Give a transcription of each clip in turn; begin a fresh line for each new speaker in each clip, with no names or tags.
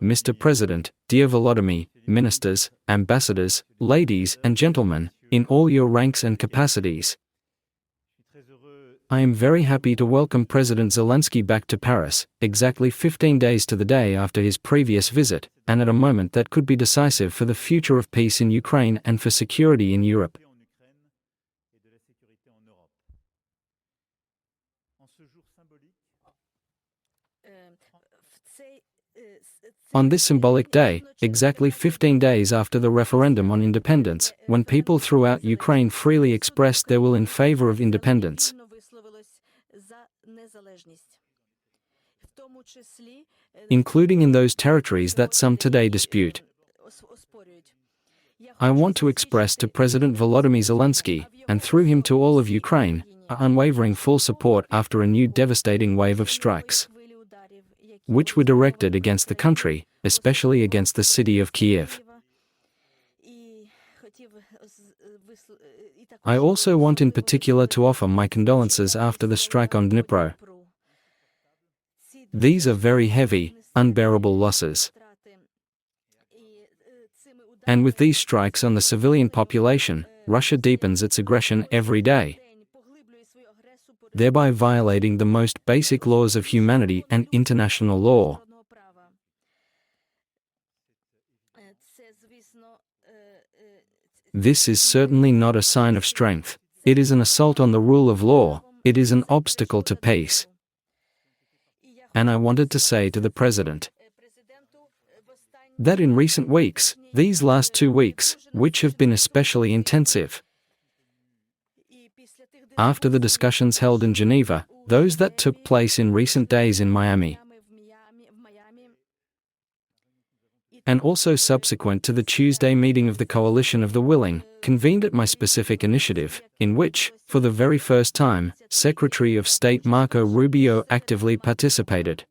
Mr. President, dear Volodymyr, ministers, ambassadors, ladies and gentlemen, in all your ranks and capacities, I am very happy to welcome President Zelensky back to Paris, exactly 15 days to the day after his previous visit, and at a moment that could be decisive for the future of peace in Ukraine and for security in Europe. On this symbolic day, exactly 15 days after the referendum on independence, when people throughout Ukraine freely expressed their will in favor of independence, including in those territories that some today dispute, I want to express to President Volodymyr Zelensky, and through him to all of Ukraine, our unwavering full support after a new devastating wave of strikes, which were directed against the country, especially against the city of Kiev. I also want in particular to offer my condolences after the strike on Dnipro. These are very heavy, unbearable losses. And with these strikes on the civilian population, Russia deepens its aggression every day, thereby violating the most basic laws of humanity and international law. This is certainly not a sign of strength. It is an assault on the rule of law. It is an obstacle to peace. And I wanted to say to the President that in recent weeks, these last 2 weeks, which have been especially intensive, after the discussions held in Geneva, those that took place in recent days in Miami, and also subsequent to the Tuesday meeting of the Coalition of the Willing, convened at my specific initiative, in which, for the very first time, Secretary of State Marco Rubio actively participated.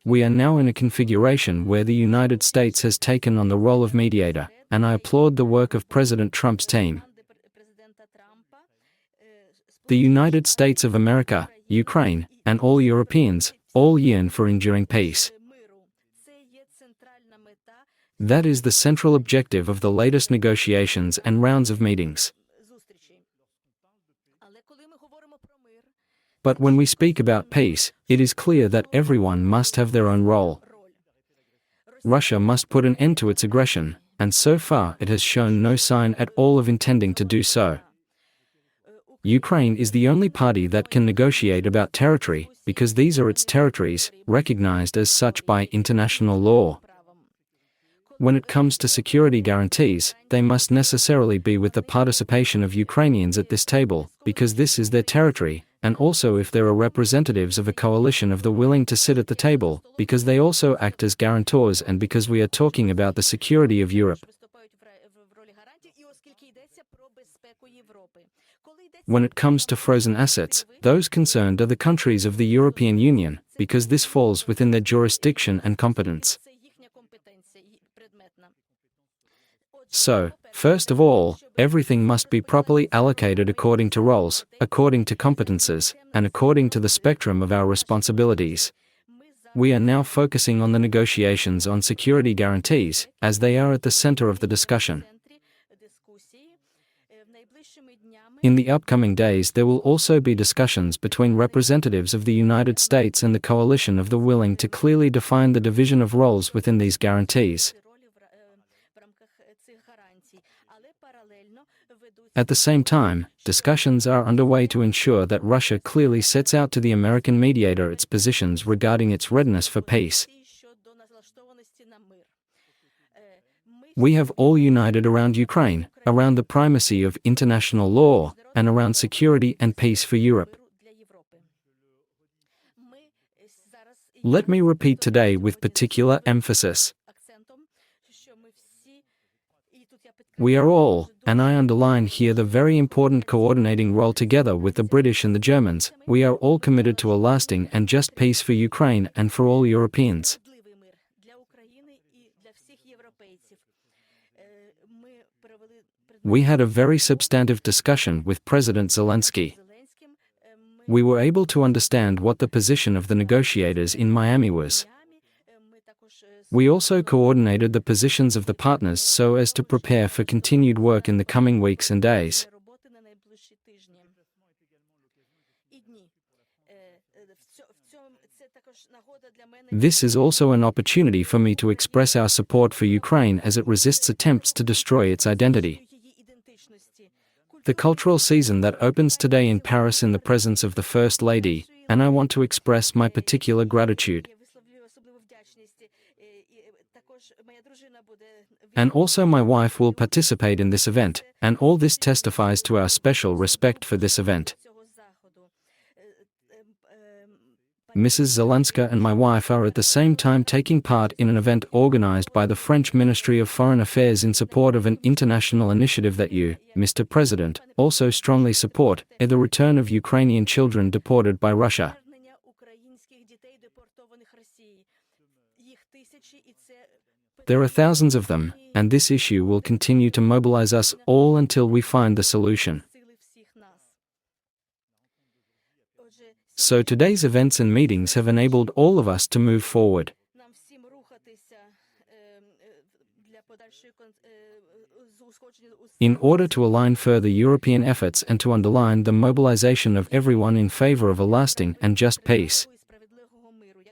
We are now in a configuration where the United States has taken on the role of mediator, and I applaud the work of President Trump's team. The United States of America, Ukraine, and all Europeans, all yearn for enduring peace. That is the central objective of the latest negotiations and rounds of meetings. But when we speak about peace, it is clear that everyone must have their own role. Russia must put an end to its aggression, and so far it has shown no sign at all of intending to do so. Ukraine is the only party that can negotiate about territory, because these are its territories, recognized as such by international law. When it comes to security guarantees, they must necessarily be with the participation of Ukrainians at this table, because this is their territory, and also if there are representatives of a coalition of the willing to sit at the table, because they also act as guarantors and because we are talking about the security of Europe. When it comes to frozen assets, those concerned are the countries of the European Union, because this falls within their jurisdiction and competence. So, first of all, everything must be properly allocated according to roles, according to competences, and according to the spectrum of our responsibilities. We are now focusing on the negotiations on security guarantees, as they are at the center of the discussion. In the upcoming days there will also be discussions between representatives of the United States and the Coalition of the Willing to clearly define the division of roles within these guarantees. At the same time, discussions are underway to ensure that Russia clearly sets out to the American mediator its positions regarding its readiness for peace. We have all united around Ukraine, around the primacy of international law, and around security and peace for Europe. Let me repeat today with particular emphasis. We are all, and I underline here the very important coordinating role together with the British and the Germans, we are all committed to a lasting and just peace for Ukraine and for all Europeans. We had a very substantive discussion with President Zelensky. We were able to understand what the position of the negotiators in Miami was. We also coordinated the positions of the partners so as to prepare for continued work in the coming weeks and days. This is also an opportunity for me to express our support for Ukraine as it resists attempts to destroy its identity. The cultural season that opens today in Paris in the presence of the First Lady, and I want to express my particular gratitude. And also my wife will participate in this event, and all this testifies to our special respect for this event. Mrs. Zelensky and my wife are at the same time taking part in an event organized by the French Ministry of Foreign Affairs in support of an international initiative that you, Mr. President, also strongly support, the return of Ukrainian children deported by Russia. There are thousands of them, and this issue will continue to mobilize us all until we find the solution. So today's events and meetings have enabled all of us to move forward. In order to align further European efforts and to underline the mobilization of everyone in favor of a lasting and just peace.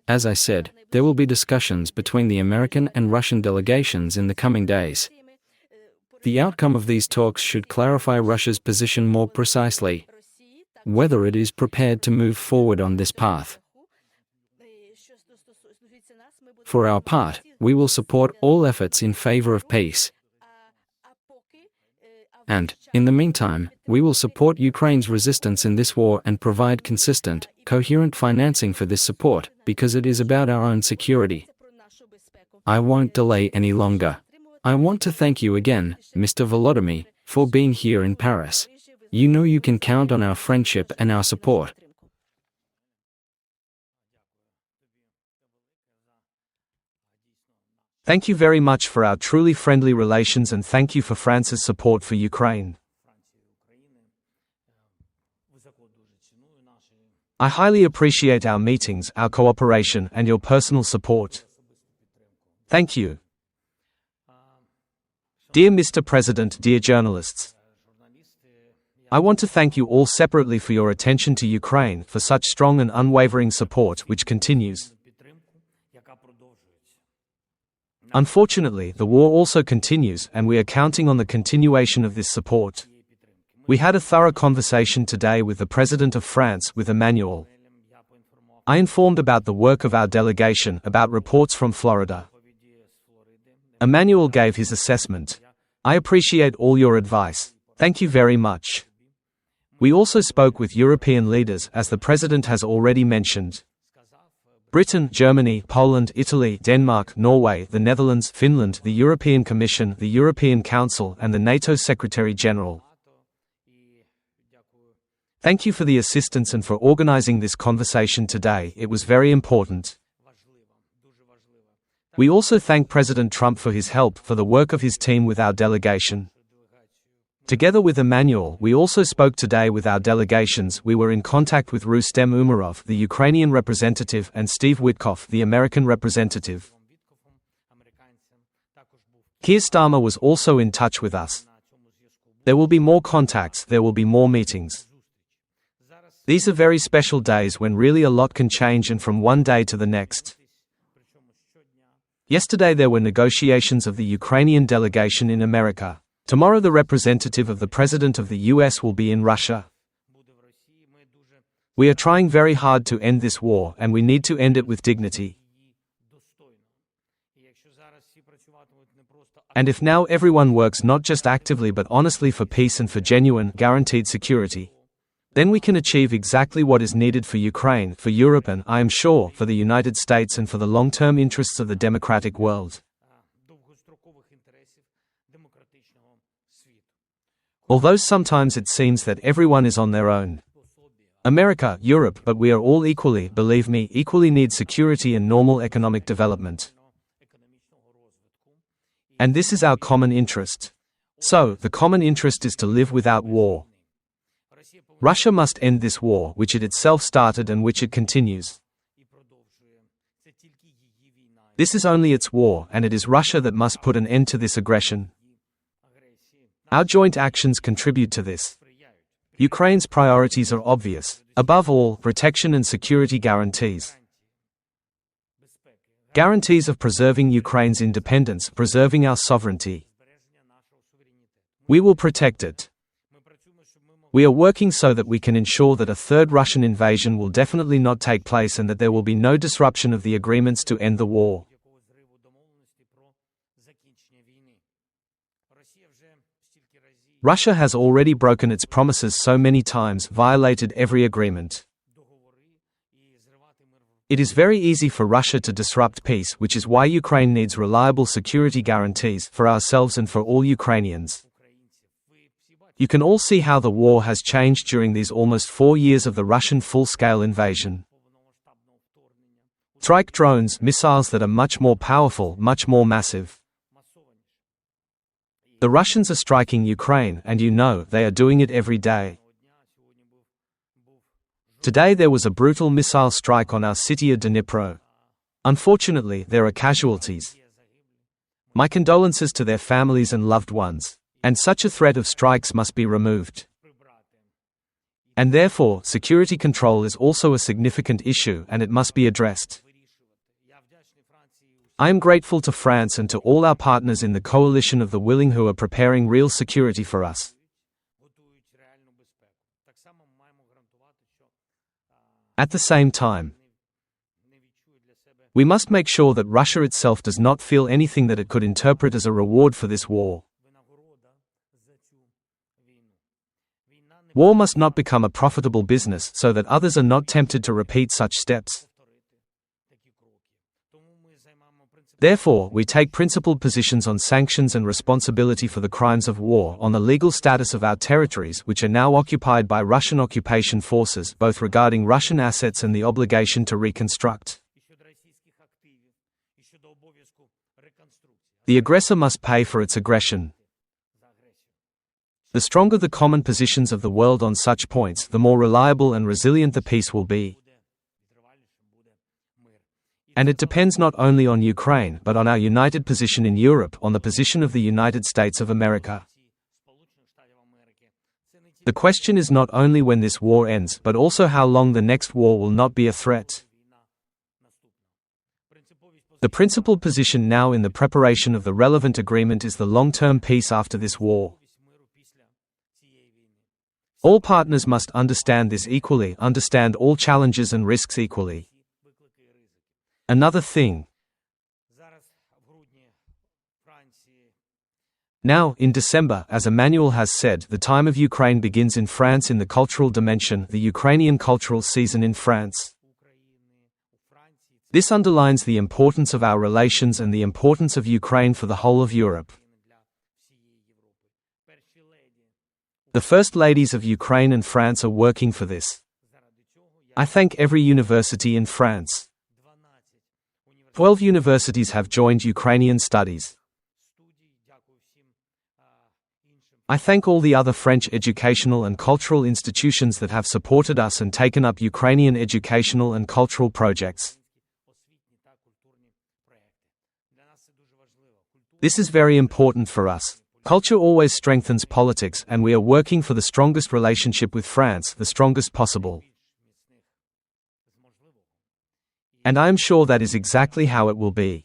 As I said, there will be discussions between the American and Russian delegations in the coming days. The outcome of these talks should clarify Russia's position more precisely, whether it is prepared to move forward on this path. For our part, we will support all efforts in favor of peace. And, in the meantime, we will support Ukraine's resistance in this war and provide consistent, coherent financing for this support, because it is about our own security. I won't delay any longer. I want to thank you again, Mr. Volodymyr, for being here in Paris. You know you can count on our friendship and our support.
Thank you very much for our truly friendly relations and thank you for France's support for Ukraine. I highly appreciate our meetings, our cooperation, and your personal support. Thank you. Dear Mr. President, dear journalists, I want to thank you all separately for your attention to Ukraine, for such strong and unwavering support which continues. Unfortunately, the war also continues, and we are counting on the continuation of this support. We had a thorough conversation today with the President of France, with Emmanuel. I informed about the work of our delegation, about reports from Florida. Emmanuel gave his assessment. I appreciate all your advice. Thank you very much. We also spoke with European leaders, as the President has already mentioned. Britain, Germany, Poland, Italy, Denmark, Norway, the Netherlands, Finland, the European Commission, the European Council, and the NATO Secretary-General. Thank you for the assistance and for organizing this conversation today. It was very important. We also thank President Trump for his help, for the work of his team with our delegation. Together with Emmanuel, we also spoke today with our delegations. We were in contact with Rustem Umarov, the Ukrainian representative, and Steve Witkoff, the American representative. Keir Starmer was also in touch with us. There will be more contacts, there will be more meetings. These are very special days when really a lot can change, and from one day to the next. Yesterday there were negotiations of the Ukrainian delegation in America. Tomorrow the representative of the President of the US will be in Russia. We are trying very hard to end this war, and we need to end it with dignity. And if now everyone works not just actively but honestly for peace and for genuine, guaranteed security, then we can achieve exactly what is needed for Ukraine, for Europe, and, I am sure, for the United States and for the long-term interests of the democratic world. Although sometimes it seems that everyone is on their own. America, Europe, but we are all equally, believe me, equally need security and normal economic development. And this is our common interest. So, the common interest is to live without war. Russia must end this war, which it itself started and which it continues. This is only its war, and it is Russia that must put an end to this aggression. Our joint actions contribute to this. Ukraine's priorities are obvious. Above all, protection and security guarantees. Guarantees of preserving Ukraine's independence, preserving our sovereignty. We will protect it. We are working so that we can ensure that a third Russian invasion will definitely not take place and that there will be no disruption of the agreements to end the war. Russia has already broken its promises so many times, violated every agreement. It is very easy for Russia to disrupt peace, which is why Ukraine needs reliable security guarantees for ourselves and for all Ukrainians. You can all see how the war has changed during these almost 4 years of the Russian full-scale invasion. Strike drones, missiles that are much more powerful, much more massive. The Russians are striking Ukraine, and you know, they are doing it every day. Today there was a brutal missile strike on our city of Dnipro. Unfortunately, there are casualties. My condolences to their families and loved ones. And such a threat of strikes must be removed. And therefore, security control is also a significant issue and it must be addressed. I am grateful to France and to all our partners in the coalition of the willing who are preparing real security for us. At the same time, we must make sure that Russia itself does not feel anything that it could interpret as a reward for this war. War must not become a profitable business so that others are not tempted to repeat such steps. Therefore, we take principled positions on sanctions and responsibility for the crimes of war, on the legal status of our territories which are now occupied by Russian occupation forces, both regarding Russian assets and the obligation to reconstruct. The aggressor must pay for its aggression. The stronger the common positions of the world on such points, the more reliable and resilient the peace will be. And it depends not only on Ukraine, but on our united position in Europe, on the position of the United States of America. The question is not only when this war ends, but also how long the next war will not be a threat. The principled position now in the preparation of the relevant agreement is the long-term peace after this war. All partners must understand this equally, understand all challenges and risks equally. Another thing. Now, in December, as Emmanuel has said, the time of Ukraine begins in France in the cultural dimension, the Ukrainian cultural season in France. This underlines the importance of our relations and the importance of Ukraine for the whole of Europe. The First Ladies of Ukraine and France are working for this. I thank every university in France. 12 universities have joined Ukrainian studies. I thank all the other French educational and cultural institutions that have supported us and taken up Ukrainian educational and cultural projects. This is very important for us. Culture always strengthens politics, and we are working for the strongest relationship with France, the strongest possible. And I am sure that is exactly how it will be.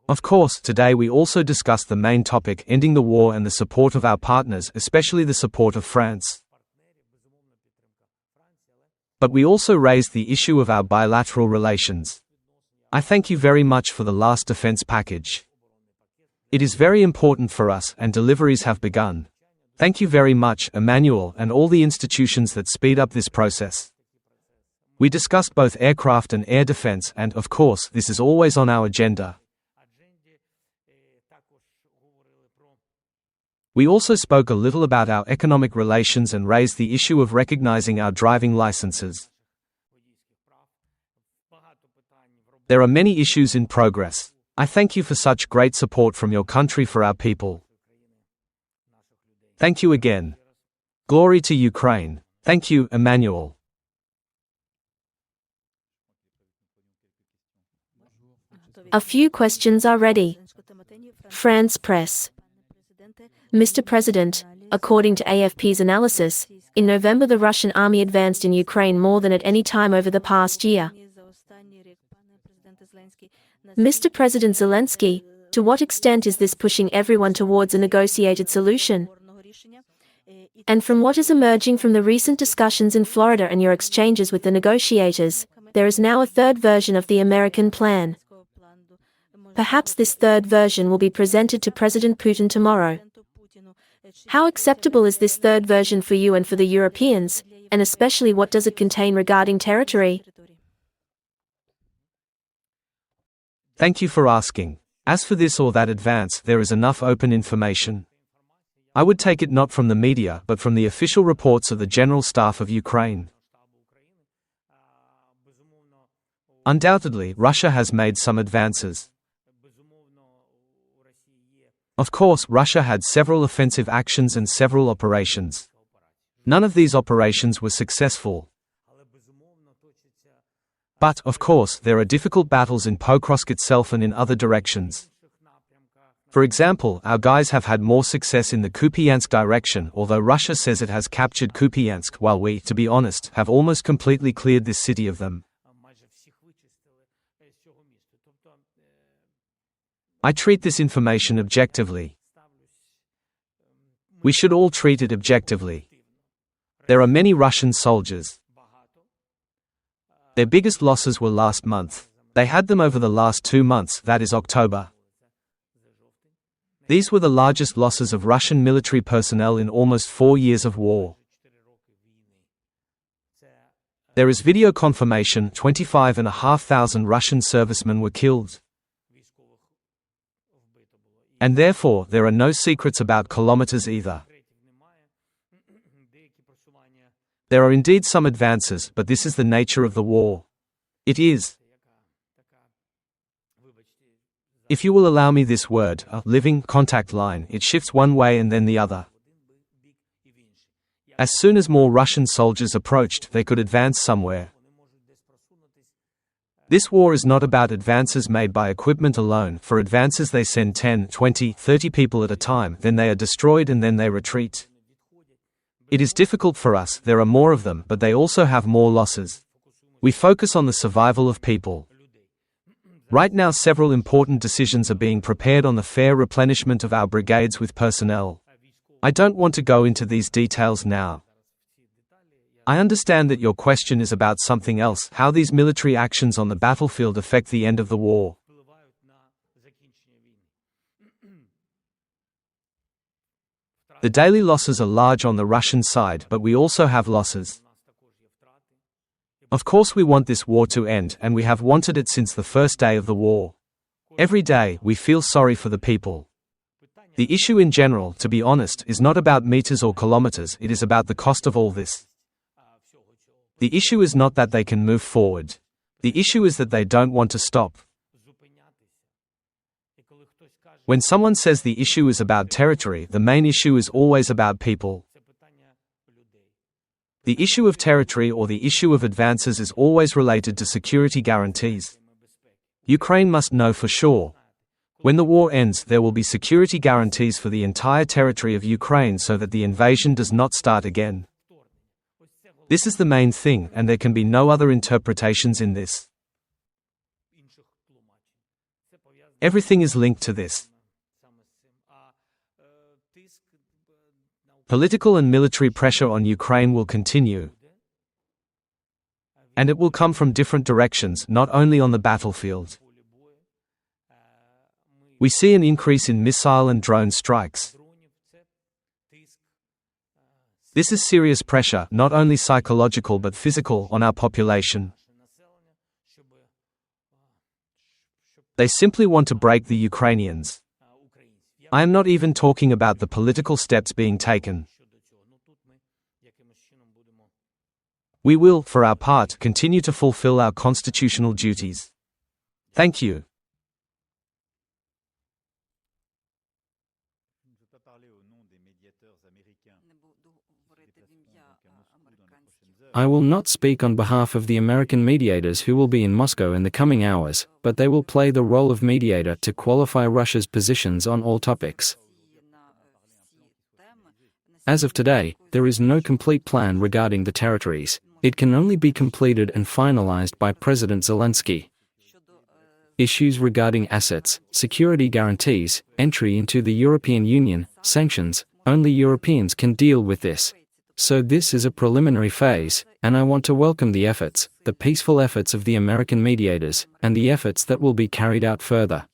Of course, today we also discussed the main topic, ending the war, and the support of our partners, especially the support of France. But we also raised the issue of our bilateral relations. I thank you very much for the last defense package. It is very important for us, and deliveries have begun. Thank you very much, Emmanuel, and all the institutions that speed up this process. We discussed both aircraft and air defense, and, of course, this is always on our agenda. We also spoke a little about our economic relations and raised the issue of recognizing our driving licenses. There are many issues in progress. I thank you for such great support from your country for our people. Thank you again. Glory to Ukraine. Thank you, Emmanuel.
A few questions are ready. France Press. Mr. President, according to AFP's analysis, in November the Russian army advanced in Ukraine more than at any time over the past year. Mr. President Zelensky, to what extent is this pushing everyone towards a negotiated solution? And from what is emerging from the recent discussions in Florida and your exchanges with the negotiators, there is now a third version of the American plan. Perhaps this third version will be presented to President Putin tomorrow. How acceptable is this third version for you and for the Europeans, and especially what does it contain regarding territory?
Thank you for asking. As for this or that advance, there is enough open information. I would take it not from the media but from the official reports of the General Staff of Ukraine. Undoubtedly, Russia has made some advances. Of course, Russia had several offensive actions and several operations. None of these operations were successful. But, of course, there are difficult battles in Pokrovsk itself and in other directions. For example, our guys have had more success in the Kupiansk direction, although Russia says it has captured Kupiansk, while we, to be honest, have almost completely cleared this city of them. I treat this information objectively. We should all treat it objectively. There are many Russian soldiers. Their biggest losses were last month. They had them over the last 2 months, that is October. These were the largest losses of Russian military personnel in almost 4 years of war. There is video confirmation 25,500 Russian servicemen were killed. And therefore, there are no secrets about kilometers either. There are indeed some advances, but this is the nature of the war. It is. If you will allow me this word, a living contact line, it shifts one way and then the other. As soon as more Russian soldiers approached, they could advance somewhere. This war is not about advances made by equipment alone. For advances they send 10, 20, 30 people at a time, then they are destroyed and then they retreat. It is difficult for us, there are more of them, but they also have more losses. We focus on the survival of people. Right now several important decisions are being prepared on the fair replenishment of our brigades with personnel. I don't want to go into these details now. I understand that your question is about something else, how these military actions on the battlefield affect the end of the war. The daily losses are large on the Russian side, but we also have losses. Of course we want this war to end, and we have wanted it since the first day of the war. Every day, we feel sorry for the people. The issue in general, to be honest, is not about meters or kilometers, it is about the cost of all this. The issue is not that they can move forward. The issue is that they don't want to stop. When someone says the issue is about territory, the main issue is always about people. The issue of territory or the issue of advances is always related to security guarantees. Ukraine must know for sure. When the war ends, there will be security guarantees for the entire territory of Ukraine so that the invasion does not start again. This is the main thing, and there can be no other interpretations in this. Everything is linked to this. Political and military pressure on Ukraine will continue. And it will come from different directions, not only on the battlefield. We see an increase in missile and drone strikes. This is serious pressure, not only psychological but physical, on our population. They simply want to break the Ukrainians. I am not even talking about the political steps being taken. We will, for our part, continue to fulfill our constitutional duties. Thank you.
I will not speak on behalf of the American mediators who will be in Moscow in the coming hours, but they will play the role of mediator to qualify Russia's positions on all topics. As of today, there is no complete plan regarding the territories. It can only be completed and finalized by President Zelensky. Issues regarding assets, security guarantees, entry into the European Union, sanctions, only Europeans can deal with this. So this is a preliminary phase, and I want to welcome the efforts, the peaceful efforts of the American mediators, and the efforts that will be carried out further.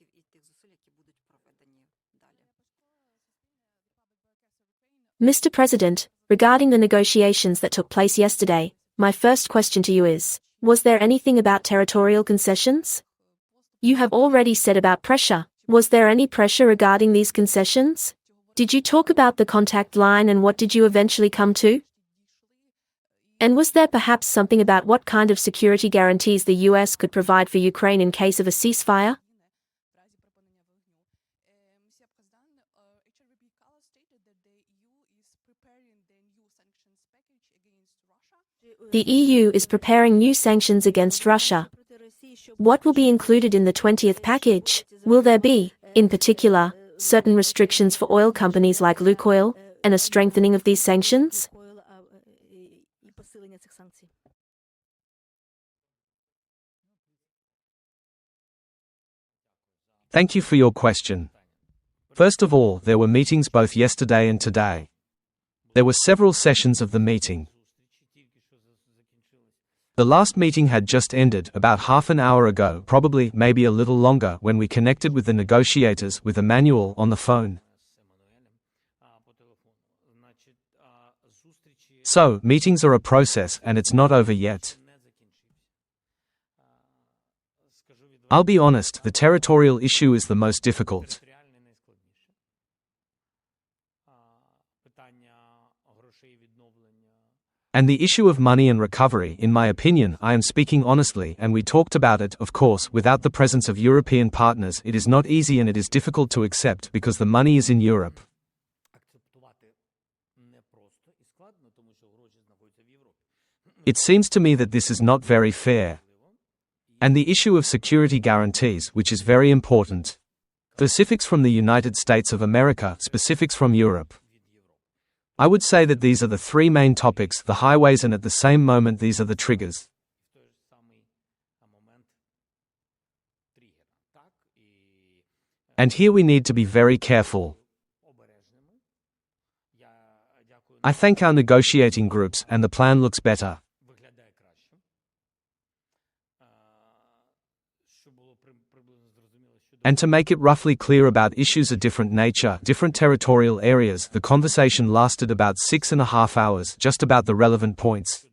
Mr. President, regarding the negotiations that took place yesterday, my first question to you is, was there anything about territorial concessions? You have already said about pressure. Was there any pressure regarding these concessions? Did you talk about the contact line and what did you eventually come to? And was there perhaps something about what kind of security guarantees the US could provide for Ukraine in case of a ceasefire? The EU is preparing new sanctions against Russia. What will be included in the 20th package? Will there be, in particular, certain restrictions for oil companies like Lukoil, and a strengthening of these sanctions?
Thank you for your question. First of all, there were meetings both yesterday and today. There were several sessions of the meeting. The last meeting had just ended about half an hour ago, probably maybe a little longer, when we connected with the negotiators with Emmanuel on the phone. So, meetings are a process and it's not over yet. I'll be honest, the territorial issue is the most difficult. And the issue of money and recovery, in my opinion, I am speaking honestly, and we talked about it, of course, without the presence of European partners, it is not easy and it is difficult to accept because the money is in Europe. It seems to me that this is not very fair. And the issue of security guarantees, which is very important. Specifics from the United States of America, specifics from Europe. I would say that these are the three main topics, the highways, and at the same moment these are the triggers. And here we need to be very careful. I thank our negotiating groups, and the plan looks better. And to make it roughly clear about issues of different nature, different territorial areas, the conversation lasted about 6.5 hours, just about the relevant points.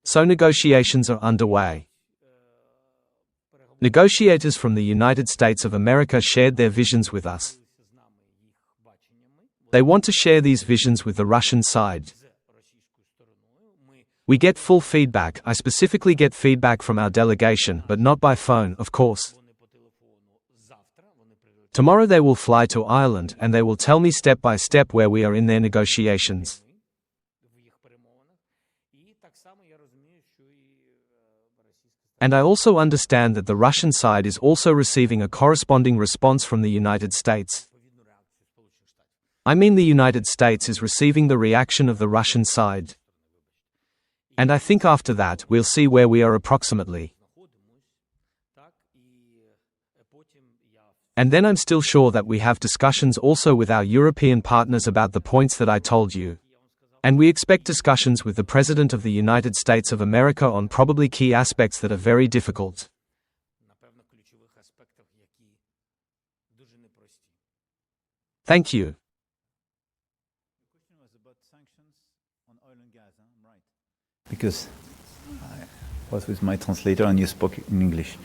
So negotiations are underway. Negotiators from the United States of America shared their visions with us. They want to share these visions with the Russian side. We get full feedback. I specifically get feedback from our delegation, but not by phone, of course. Tomorrow they will fly to Ireland and they will tell me step by step where we are in their negotiations. And I also understand that the Russian side is also receiving a corresponding response from the United States. I mean, the United States is receiving the reaction of the Russian side. And I think after that, we'll see where we are approximately. And then I'm still sure that we have discussions also with our European partners about the points that I told you. And we expect discussions with the President of the United States of America on probably key aspects that are very difficult. Thank you.
Because I was with my translator and you spoke in English.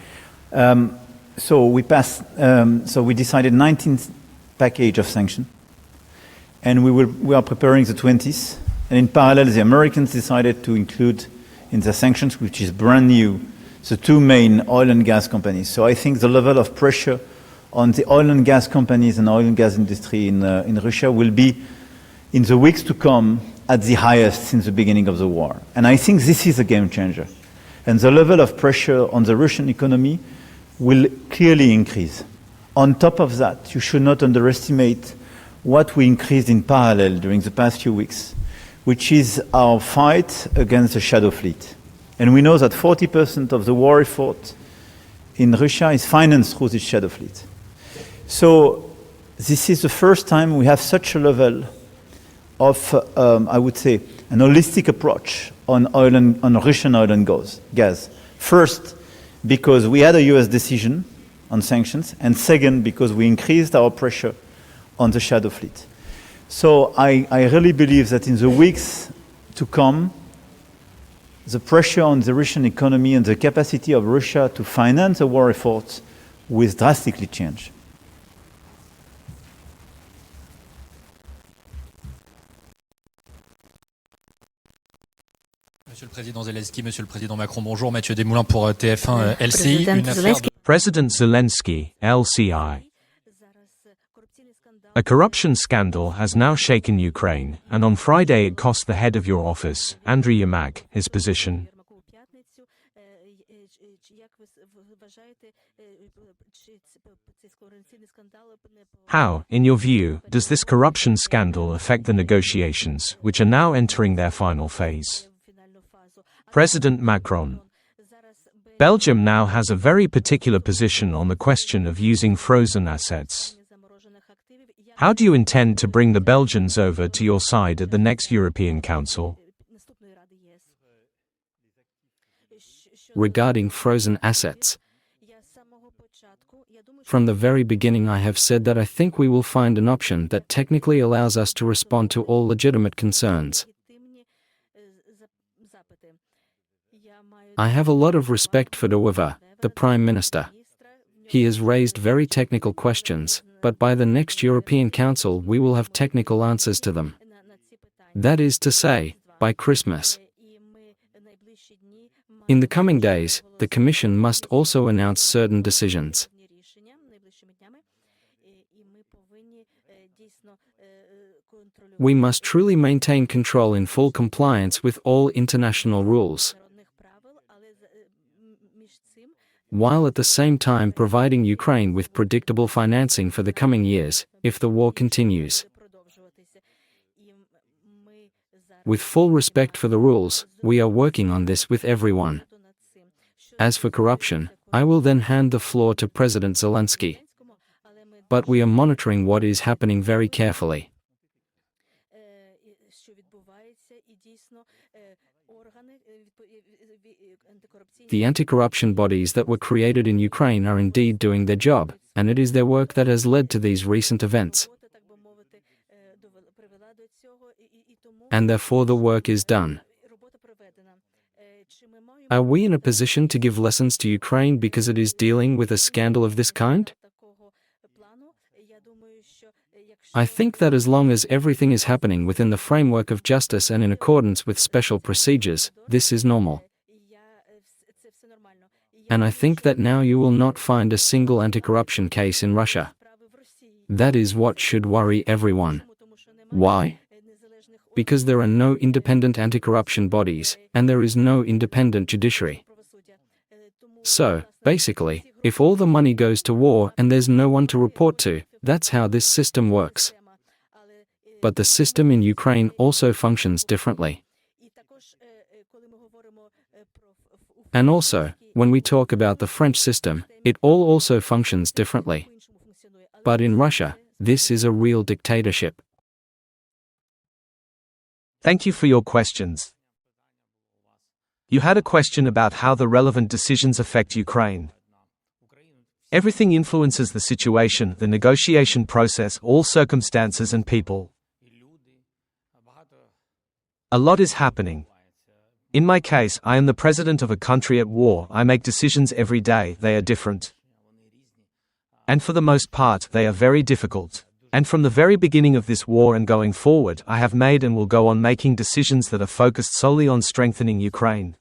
So we decided 19th package of sanction, and we are preparing the 20th. And in parallel, the Americans decided to include in the sanctions, which is brand new, the two main oil and gas companies. So I think the level of pressure on the oil and gas companies and oil and gas industry in Russia will be, in the weeks to come, at the highest since the beginning of the war. And I think this is a game changer. And the level of pressure on the Russian economy will clearly increase. On top of that, you should not underestimate what we increased in parallel during the past few weeks, which is our fight against the shadow fleet. And we know that 40% of the war effort in Russia is financed through this shadow fleet. So this is the first time we have such a level of, I would say, an holistic approach on Russian oil and gas. First, because we had a US decision on sanctions, and second, because we increased our pressure on the shadow fleet. So I really believe that in the weeks to come, the pressure on the Russian economy and the capacity of Russia to finance the war effort will drastically change.
Monsieur le Président Zelensky, Monsieur le Président Macron, bonjour. Mathieu Desmoulins pour TF1 LCI.
President Zelensky, LCI. A corruption scandal has now shaken Ukraine, and on Friday it cost the head of your office, Andriy Yermak, his position. How, in your view, does this corruption scandal affect the negotiations, which are now entering their final phase? President Macron. Belgium now has a very particular position on the question of using frozen assets. How do you intend to bring the Belgians over to your side at the next European Council?
Regarding frozen assets, from the very beginning I have said that I think we will find an option that technically allows us to respond to all legitimate concerns. I have a lot of respect for whoever, the Prime Minister. He has raised very technical questions, but by the next European Council we will have technical answers to them. That is to say, by Christmas. In the coming days, the Commission must also announce certain decisions. We must truly maintain control in full compliance with all international rules, while at the same time providing Ukraine with predictable financing for the coming years, if the war continues. With full respect for the rules, we are working on this with everyone. As for corruption, I will then hand the floor to President Zelensky. But we are monitoring what is happening very carefully. The anti-corruption bodies that were created in Ukraine are indeed doing their job, and it is their work that has led to these recent events. And therefore the work is done. Are we in a position to give lessons to Ukraine because it is dealing with a scandal of this kind? I think that as long as everything is happening within the framework of justice and in accordance with special procedures, this is normal. And I think that now you will not find a single anti-corruption case in Russia. That is what should worry everyone. Why? Because there are no independent anti-corruption bodies, and there is no independent judiciary. So, basically, if all the money goes to war and there's no one to report to, that's how this system works. But the system in Ukraine also functions differently. And also, when we talk about the French system, it all also functions differently. But in Russia, this is a real dictatorship.
Thank you for your questions. You had a question about how the relevant decisions affect Ukraine. Everything influences the situation, the negotiation process, all circumstances and people. A lot is happening. In my case, I am the president of a country at war. I make decisions every day, they are different. And for the most part, they are very difficult. And from the very beginning of this war and going forward, I have made and will go on making decisions that are focused solely on strengthening Ukraine.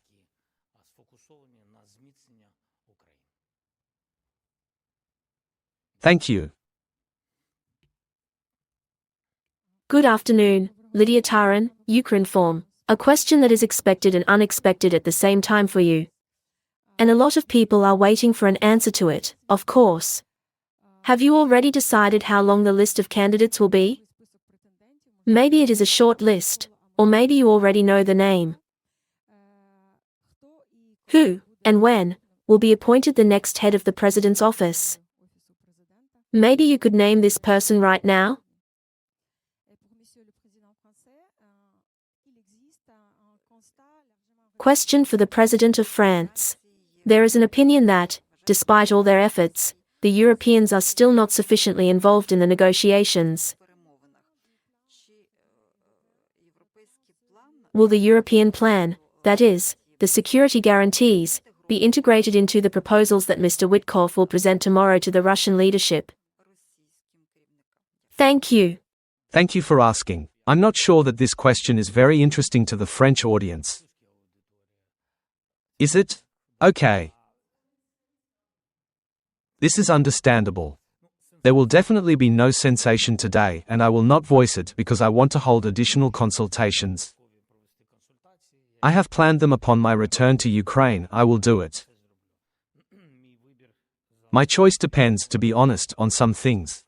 Good afternoon. Lydia Taran, Ukraine form. A question that is expected and unexpected at the same time for you. And a lot of people are waiting for an answer to it, of course. Have you already decided how long the list of candidates will be? Maybe it is a short list, or maybe you already know the name. Who, and when, will be appointed the next head of the president's office? Maybe you could name this person right now? Question for the President of France. There is an opinion that, despite all their efforts, the Europeans are still not sufficiently involved in the negotiations. Will the European plan, that is, the security guarantees, be integrated into the proposals that Mr. Witkoff will present tomorrow to the Russian leadership? Thank you.
Thank you for asking. I'm not sure that this question is very interesting to the French audience. Is it? Okay. This is understandable. There will definitely be no sensation today, and I will not voice it because I want to hold additional consultations. I have planned them upon my return to Ukraine. I will do it. My choice depends, to be honest, on some things.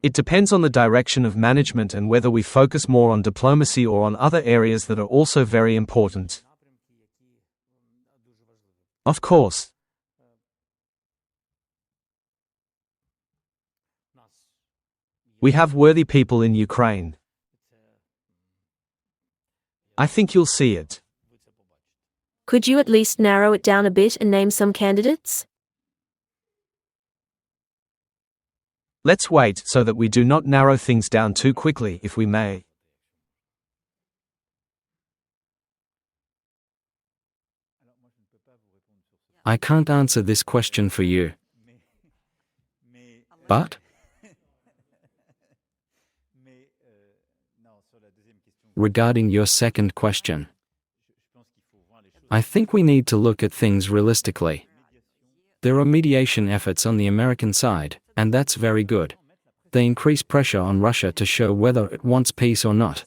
It depends on the direction of management and whether we focus more on diplomacy or on other areas that are also very important. Of course. We have worthy people in Ukraine. I think you'll see it.
Could you at least narrow it down a bit and name some candidates?
Let's wait so that we do not narrow things down too quickly, if we may.
I can't answer this question for you. But? Regarding your second question, I think we need to look at things realistically. There are mediation efforts on the American side, and that's very good. They increase pressure on Russia to show whether it wants peace or not.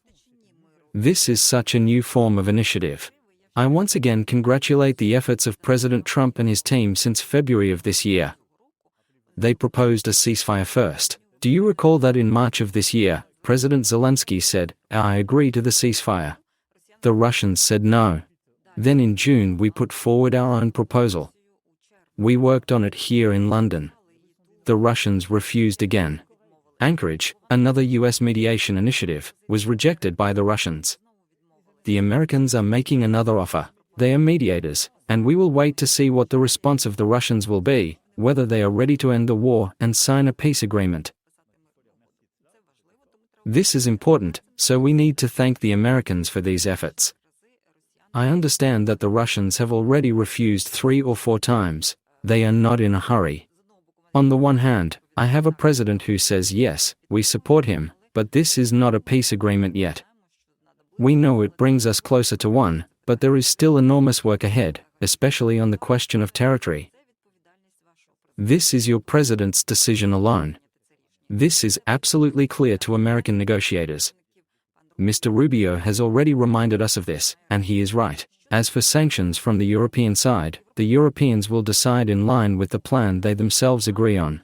This is such a new form of initiative. I once again congratulate the efforts of President Trump and his team since February of this year. They proposed a ceasefire first. Do you recall that in March of this year, President Zelensky said, "I agree to the ceasefire." The Russians said no. Then in June we put forward our own proposal. We worked on it here in London. The Russians refused again. Anchorage, another US mediation initiative, was rejected by the Russians. The Americans are making another offer. They are mediators, and we will wait to see what the response of the Russians will be, whether they are ready to end the war and sign a peace agreement. This is important, so we need to thank the Americans for these efforts. I understand that the Russians have already refused 3 or 4 times. They are not in a hurry. On the one hand, I have a president who says yes, we support him, but this is not a peace agreement yet. We know it brings us closer to one, but there is still enormous work ahead, especially on the question of territory. This is your president's decision alone. This is absolutely clear to American negotiators. Mr. Rubio has already reminded us of this, and he is right. As for sanctions from the European side, the Europeans will decide in line with the plan they themselves agree on.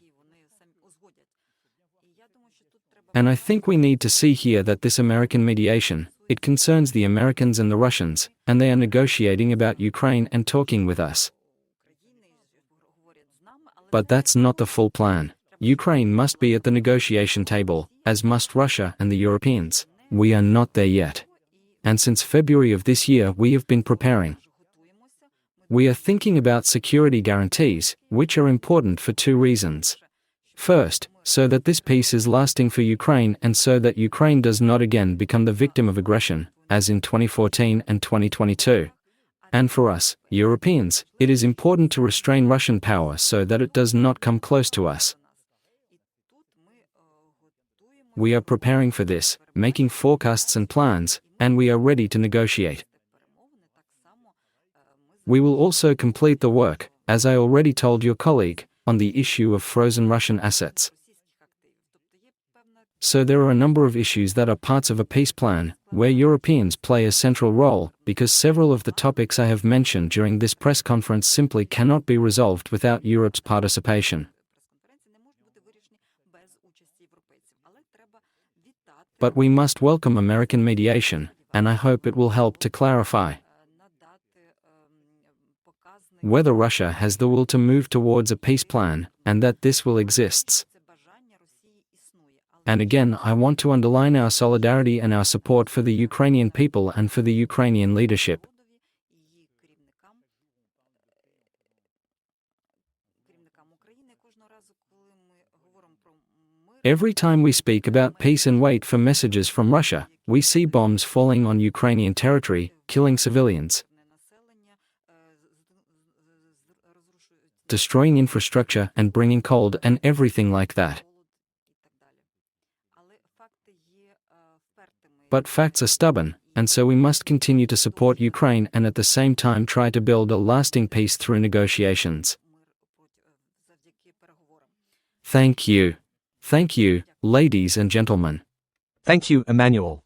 And I think we need to see here that this American mediation, it concerns the Americans and the Russians, and they are negotiating about Ukraine and talking with us. But that's not the full plan. Ukraine must be at the negotiation table, as must Russia and the Europeans. We are not there yet. And since February of this year we have been preparing. We are thinking about security guarantees, which are important for 2 reasons. First, so that this peace is lasting for Ukraine and so that Ukraine does not again become the victim of aggression, as in 2014 and 2022. And for us, Europeans, it is important to restrain Russian power so that it does not come close to us. We are preparing for this, making forecasts and plans, and we are ready to negotiate. We will also complete the work, as I already told your colleague, on the issue of frozen Russian assets. So there are a number of issues that are parts of a peace plan, where Europeans play a central role, because several of the topics I have mentioned during this press conference simply cannot be resolved without Europe's participation. But we must welcome American mediation, and I hope it will help to clarify whether Russia has the will to move towards a peace plan, and that this will exist. And again, I want to underline our solidarity and our support for the Ukrainian people and for the Ukrainian leadership. Every time we speak about peace and wait for messages from Russia, we see bombs falling on Ukrainian territory, killing civilians, destroying infrastructure and bringing cold and everything like that. But facts are stubborn, and so we must continue to support Ukraine and at the same time try to build a lasting peace through negotiations. Thank you. Thank you, ladies and gentlemen.
Thank you, Emmanuel.